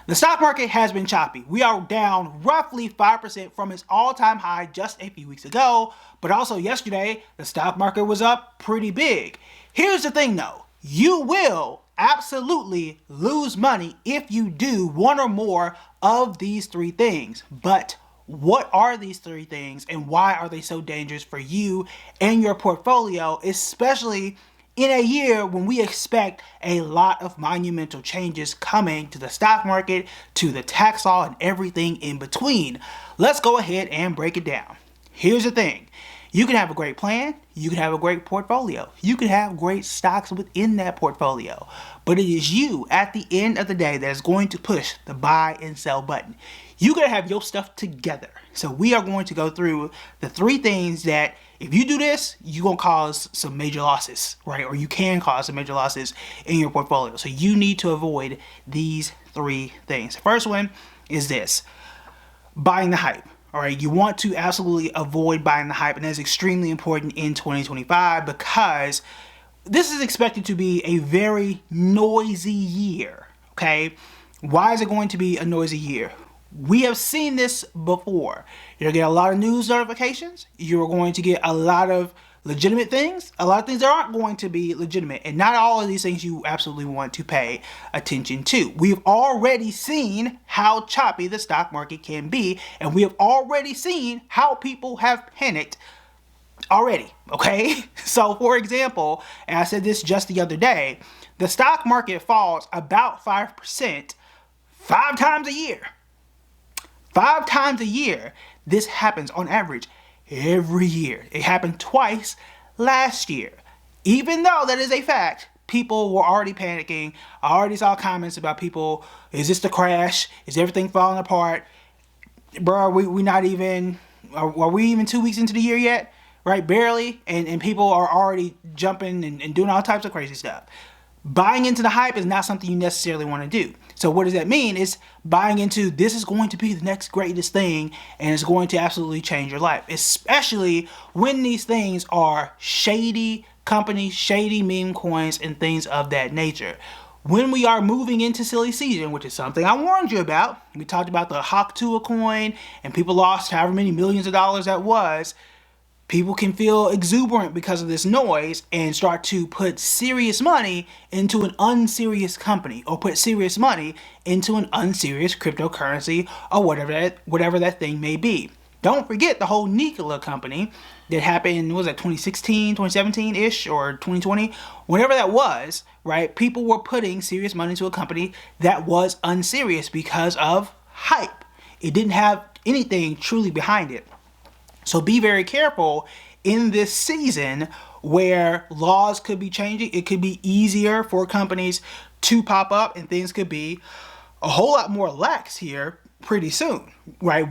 The stock market has been choppy. We are down roughly 5% from its all-time high just a few weeks ago, but also yesterday, the stock market was up pretty big. Here's the thing though, you will absolutely lose money if you do one or more of these three things. But what are these three things and why are they so dangerous for you and your portfolio, especially in a year when we expect a lot of monumental changes coming to the stock market, to the tax law, and everything in between? Let's go ahead and break it down. Here's the thing. You can have a great plan, you can have a great portfolio, you can have great stocks within that portfolio, but it is you at the end of the day that is going to push the buy and sell button. You gotta have your stuff together. So we are going to go through the three things that if you do this, you're gonna cause some major losses, right? Or you can cause some major losses in your portfolio. So you need to avoid these three things. The first one is this: buying the hype. All right, you want to absolutely avoid buying the hype, and that's extremely important in 2025 because this is expected to be a very noisy year, okay? Why is it going to be a noisy year? We have seen this before. You're going to get a lot of news notifications. You're going to get a lot of legitimate things, a lot of things that aren't going to be legitimate, and not all of these things you absolutely want to pay attention to. We've already seen how choppy the stock market can be, and we have already seen how people have panicked already, okay? So for example, and I said this just the other day, the stock market falls about 5% 5 times a year. 5 times a year, this happens on average every year. It happened twice last year. Even though that is a fact, people were already panicking. I already saw comments about people, is this the crash? Is everything falling apart? Bro, we not even, are we even 2 weeks into the year yet? Right, barely. And people are already jumping and doing all types of crazy stuff. Buying into the hype is not something you necessarily want to do. So what does that mean? It's buying into this is going to be the next greatest thing and it's going to absolutely change your life, especially when these things are shady companies, shady meme coins, and things of that nature. When we are moving into silly season, which is something I warned you about, we talked about the Hawk Tua coin and people lost however many millions of dollars that was. People can feel exuberant because of this noise and start to put serious money into an unserious company or put serious money into an unserious cryptocurrency or whatever that thing may be. Don't forget the whole Nikola company that happened, what was that, 2016, 2017-ish or 2020? Whatever that was, right? People were putting serious money into a company that was unserious because of hype. It didn't have anything truly behind it. So be very careful in this season where laws could be changing. It could be easier for companies to pop up and things could be a whole lot more lax here pretty soon, right?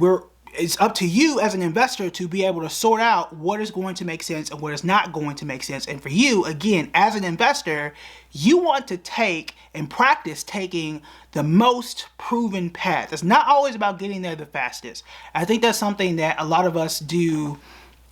It's up to you as an investor to be able to sort out what is going to make sense and what is not going to make sense. And for you, again, as an investor, you want to take and practice taking the most proven path. It's not always about getting there the fastest. I think that's something that a lot of us do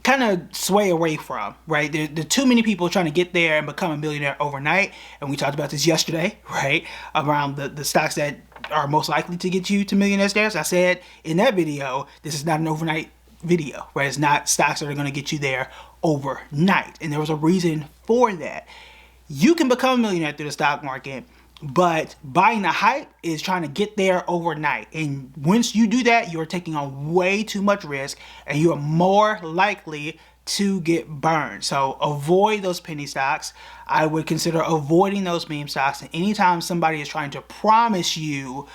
kind of sway away from, right? There are too many people trying to get there and become a millionaire overnight. And we talked about this yesterday, right? Around the stocks that are most likely to get you to millionaire status. I said in that video, this is not an overnight video, right? It's not stocks that are going to get you there overnight. And there was a reason for that. You can become a millionaire through the stock market, but buying the hype is trying to get there overnight. And once you do that, you're taking on way too much risk and you are more likely to get burned. So avoid those penny stocks. I would consider avoiding those meme stocks. And anytime somebody is trying to promise you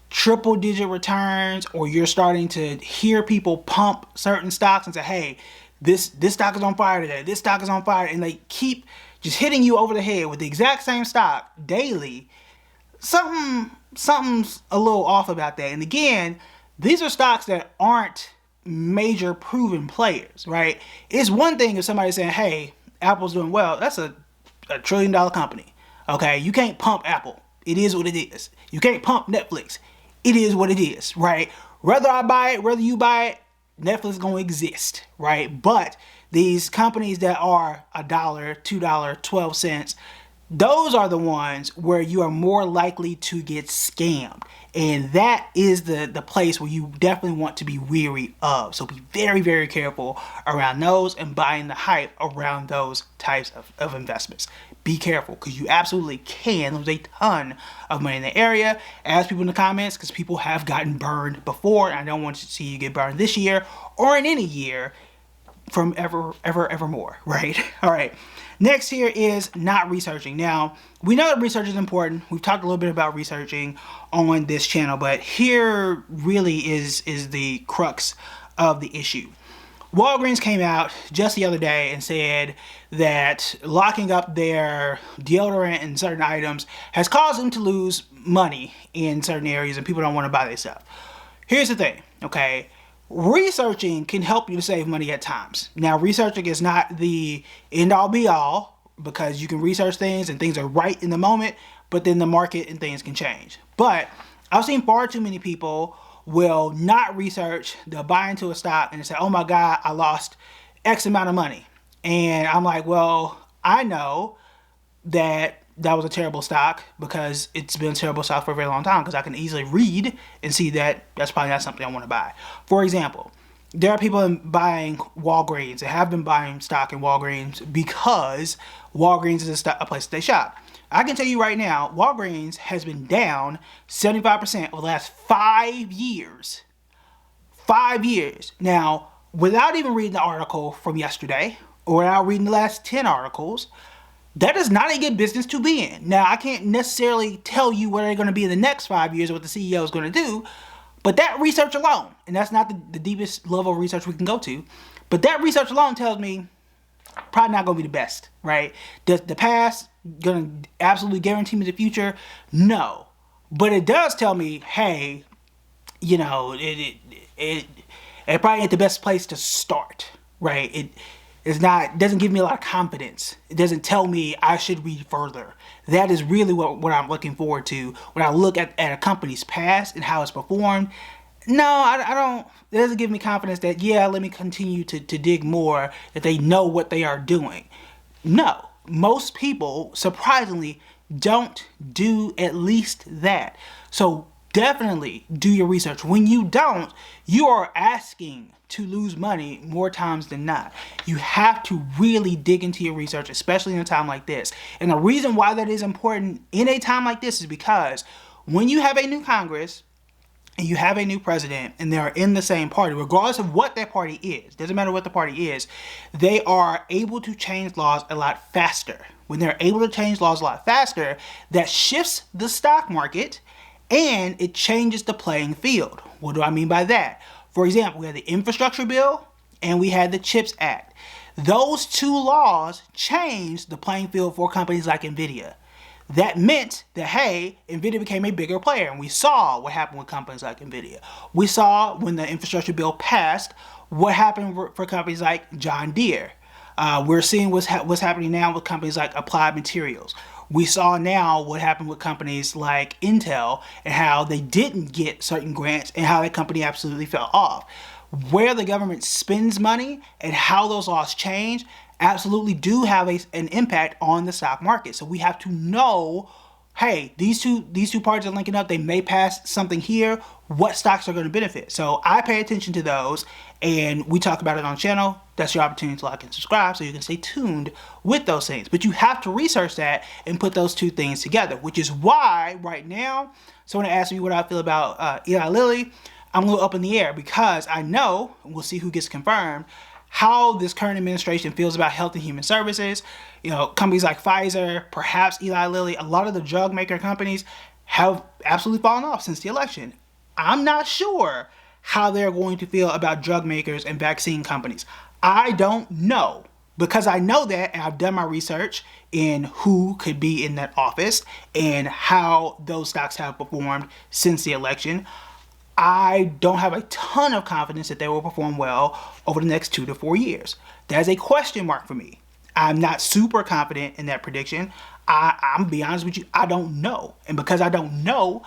triple digit returns, or you're starting to hear people pump certain stocks and say, hey, this stock is on fire today, this stock is on fire, and they keep just hitting you over the head with the exact same stock daily, something's a little off about that. And again, these are stocks that aren't major proven players, right? It's one thing if somebody's saying, hey, Apple's doing well. That's a $1 trillion company. Okay, you can't pump Apple. It is what it is. You can't pump Netflix. It is what it is, right? Whether I buy it, whether you buy it, Netflix is going to exist, right? But these companies that are $1, $2, 12 cents, those are the ones where you are more likely to get scammed. And that is the place where you definitely want to be weary of. So be very, very careful around those and buying the hype around those types of investments. Be careful, because you absolutely can lose a ton of money in the area. Ask people in the comments, because people have gotten burned before, and I don't want to see you get burned this year or in any year from evermore, right? All right. Next here is not researching. Now, we know that research is important. We've talked a little bit about researching on this channel, but here really is the crux of the issue. Walgreens came out just the other day and said that locking up their deodorant and certain items has caused them to lose money in certain areas, and people don't want to buy their stuff. Here's the thing, okay? Researching can help you to save money at times. Now, researching is not the end-all be-all, because you can research things and things are right in the moment, but then the market and things can change. But I've seen far too many people will not research. They'll buy into a stock and they say, oh my God, I lost X amount of money. And I'm like, well, I know that was a terrible stock, because it's been a terrible stock for a very long time, because I can easily read and see that that's probably not something I want to buy. For example, there are people buying Walgreens and have been buying stock in Walgreens because Walgreens is a place that they shop. I can tell you right now, Walgreens has been down 75% over the last 5 years. 5 years. Now, without even reading the article from yesterday, or without reading the last 10 articles, that is not a good business to be in. Now, I can't necessarily tell you what they're going to be in the next 5 years or what the CEO is going to do, but that research alone, and that's not the deepest level of research we can go to, but that research alone tells me probably not going to be the best, right? Does the past going to absolutely guarantee me the future? No. But it does tell me, hey, you know, it probably ain't the best place to start, right? It doesn't give me a lot of confidence. It doesn't tell me I should read further. That is really what I'm looking forward to when I look at a company's past and how it's performed. No, I don't. It doesn't give me confidence that, yeah, let me continue to dig more, that they know what they are doing. No, most people, surprisingly, don't do at least that. So definitely do your research. When you don't, you are asking to lose money more times than not. You have to really dig into your research, especially in a time like this. And the reason why that is important in a time like this is because when you have a new Congress and you have a new president and they're in the same party, regardless of what that party is, doesn't matter what the party is, they are able to change laws a lot faster. When they're able to change laws a lot faster, that shifts the stock market and it changes the playing field. What do I mean by that? For example, we had the infrastructure bill and we had the CHIPS Act. Those two laws changed the playing field for companies like NVIDIA. That meant that, hey, NVIDIA became a bigger player, and we saw what happened with companies like NVIDIA. We saw when the infrastructure bill passed what happened for companies like John Deere. We're seeing what's happening now with companies like Applied Materials. We saw now what happened with companies like Intel and how they didn't get certain grants and how that company absolutely fell off. Where the government spends money and how those laws change absolutely do have an impact on the stock market. So we have to know, hey, these two parties are linking up. They may pass something here. What stocks are going to benefit? So I pay attention to those, and we talk about it on the channel. That's your opportunity to like and subscribe so you can stay tuned with those things. But you have to research that and put those two things together, which is why right now someone asked me what I feel about Eli Lilly. I'm a little up in the air because I know, and we'll see who gets confirmed, how this current administration feels about health and human services. You know, companies like Pfizer, perhaps Eli Lilly, a lot of the drug maker companies have absolutely fallen off since the election. I'm not sure how they're going to feel about drug makers and vaccine companies. I don't know, because I know that, and I've done my research in who could be in that office and how those stocks have performed since the election. I don't have a ton of confidence that they will perform well over the next 2 to 4 years. That's a question mark for me. I'm not super confident in that prediction. I'm gonna be honest with you, I don't know. And because I don't know,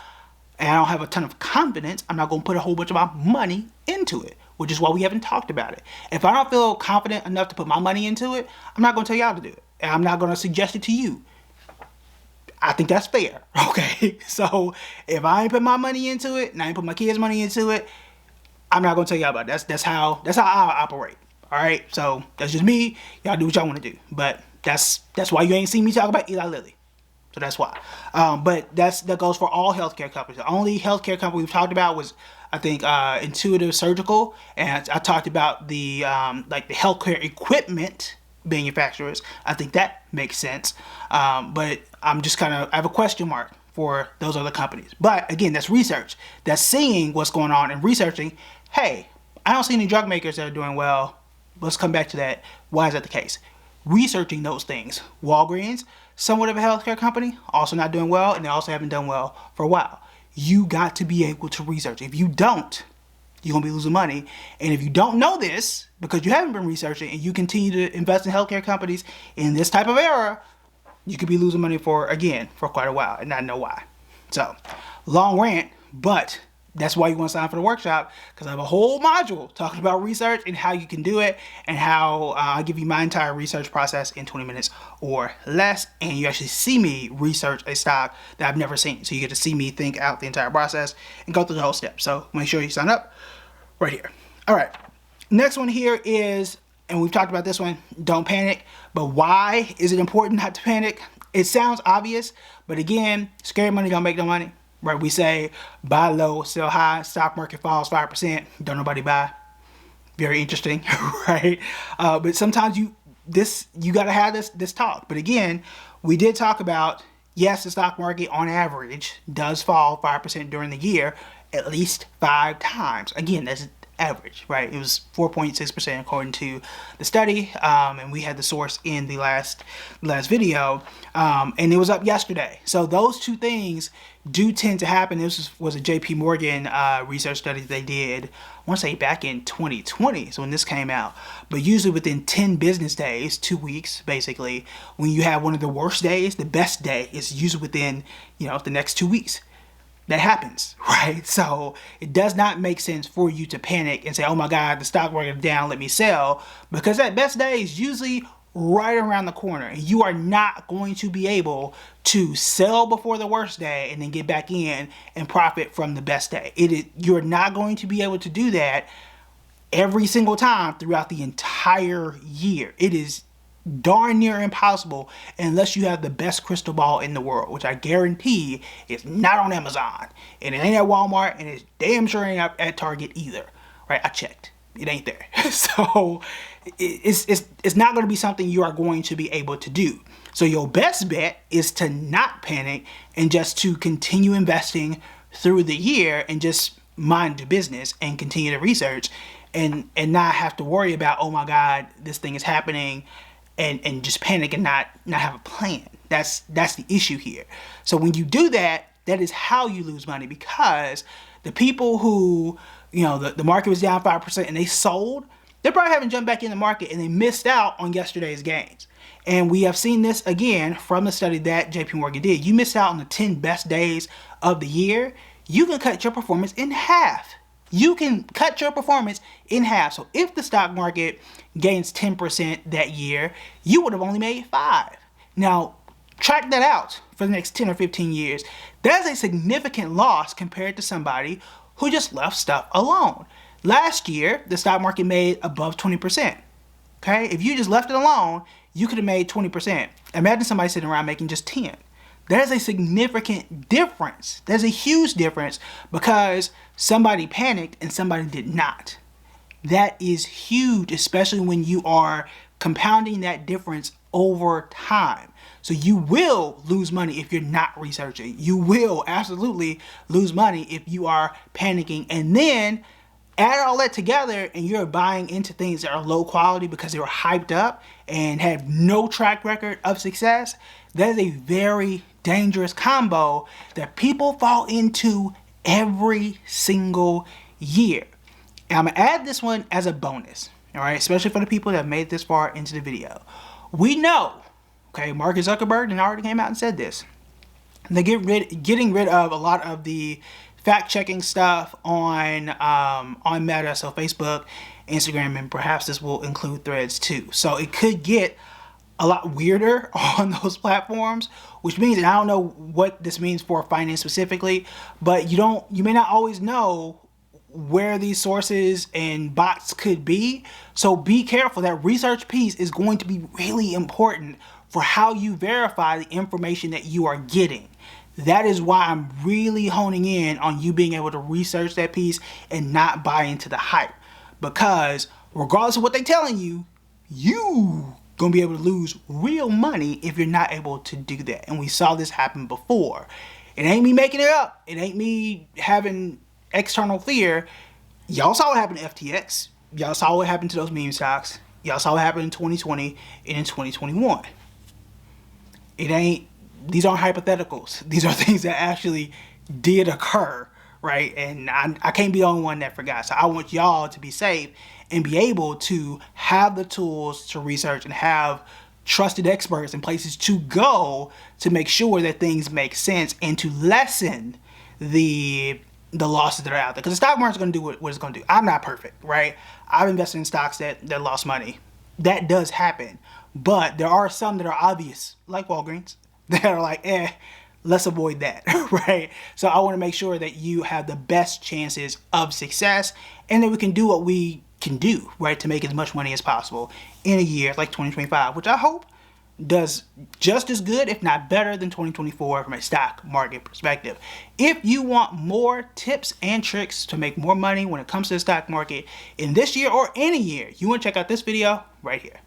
and I don't have a ton of confidence, I'm not gonna put a whole bunch of my money into it, which is why we haven't talked about it. If I don't feel confident enough to put my money into it, I'm not gonna tell y'all to do it. And I'm not gonna suggest it to you. I think that's fair. Okay, so if I ain't put my money into it and I ain't put my kids' money into it, I'm not gonna tell y'all about it. That's how I operate. All right, so that's just me. Y'all do what y'all want to do, but that's why you ain't seen me talk about Eli Lilly. So that's why. But that goes for all healthcare companies. The only healthcare company we've talked about was, I think, Intuitive Surgical, and I talked about the like the healthcare equipment manufacturers. I think that makes sense. But I'm just I have a question mark for those other companies. But again, that's research. That's seeing what's going on and researching. Hey, I don't see any drug makers that are doing well. Let's come back to that. Why is that the case? Researching those things. Walgreens, somewhat of a healthcare company, also not doing well, and they also haven't done well for a while. You got to be able to research. If you don't, you're going to be losing money. And if you don't know this, because you haven't been researching, and you continue to invest in healthcare companies in this type of era, you could be losing money for quite a while, and not know why. So, long rant, but that's why you want to sign up for the workshop, because I have a whole module talking about research and how you can do it, and how I give you my entire research process in 20 minutes or less, and you actually see me research a stock that I've never seen. So you get to see me think out the entire process and go through the whole step. So make sure you sign up right here. All right, next one here is, and we've talked about this one, don't panic. But why is it important not to panic? It sounds obvious, but again, scary money don't make no money. Right, we say buy low, sell high, stock market falls 5%, don't nobody buy. Very interesting, right? But sometimes you gotta have this talk. But again, we did talk about, yes, the stock market on average does fall 5% during the year, at least 5 times. Again, that's average, right? It was 4.6% according to the study, and we had the source in the last video, and it was up yesterday. So those two things do tend to happen. This was a JP Morgan research study they did, I want to say back in 2020, so when this came out. But usually within 10 business days, 2 weeks basically, when you have one of the worst days, the best day is usually within the next 2 weeks. That happens, right? So it does not make sense for you to panic and say, oh my God, the stock market is down, let me sell, because that best day is usually right around the corner, and you are not going to be able to sell before the worst day and then get back in and profit from the best day. You're not going to be able to do that every single time throughout the entire year. It is darn near impossible unless you have the best crystal ball in the world, which I guarantee is not on Amazon, and it ain't at Walmart, and it's damn sure ain't at Target either, right? I checked, it ain't there. So it's not going to be something you are going to be able to do. So your best bet is to not panic and just to continue investing through the year and just mind the business and continue to research and not have to worry about, oh my God, this thing is happening, and just panic and not have a plan. That's the issue here. So when you do that, that is how you lose money, because the people who, the market was down 5% and they sold, they probably haven't jumped back in the market and they missed out on yesterday's gains. And we have seen this again from the study that JP Morgan did. You missed out on the 10 best days of the year. You can cut your performance in half. You can cut your performance in half. So if the stock market gains 10% that year, you would have only made 5. Now, track that out for the next 10 or 15 years. That's a significant loss compared to somebody who just left stuff alone. Last year, the stock market made above 20%. Okay? If you just left it alone, you could have made 20%. Imagine somebody sitting around making just 10. That is a significant difference. There's a huge difference because somebody panicked and somebody did not. That is huge, especially when you are compounding that difference over time. So you will lose money if you're not researching. You will absolutely lose money if you are panicking. And then add all that together and you're buying into things that are low quality because they were hyped up and have no track record of success. That is a very dangerous combo that people fall into every single year. And I'm gonna add this one as a bonus, all right, especially for the people that have made this far into the video. We know, okay, Mark Zuckerberg already came out and said this. They're getting rid of a lot of the fact-checking stuff on Meta, so Facebook, Instagram, and perhaps this will include Threads too. So it could get a lot weirder on those platforms, which means, and I don't know what this means for finance specifically, but you may not always know where these sources and bots could be. So be careful. That research piece is going to be really important for how you verify the information that you are getting. That is why I'm really honing in on you being able to research that piece and not buy into the hype. Because regardless of what they're telling you, you gonna be able to lose real money if you're not able to do that. And we saw this happen before. It ain't me making it up. It ain't me having external fear. Y'all saw what happened to FTX. Y'all saw what happened to those meme stocks. Y'all saw what happened in 2020 and in 2021. These aren't hypotheticals. These are things that actually did occur, right? And I can't be the only one that forgot. So I want y'all to be safe and be able to have the tools to research and have trusted experts and places to go to make sure that things make sense and to lessen the losses that are out there. Because the stock market's going to do what it's going to do. I'm not perfect, right? I've invested in stocks that lost money. That does happen. But there are some that are obvious, like Walgreens, that are like, let's avoid that, right? So I want to make sure that you have the best chances of success and that we can do what we can do, right, to make as much money as possible in a year like 2025, which I hope does just as good, if not better, than 2024 from a stock market perspective. If you want more tips and tricks to make more money when it comes to the stock market in this year or any year, you want to check out this video right here.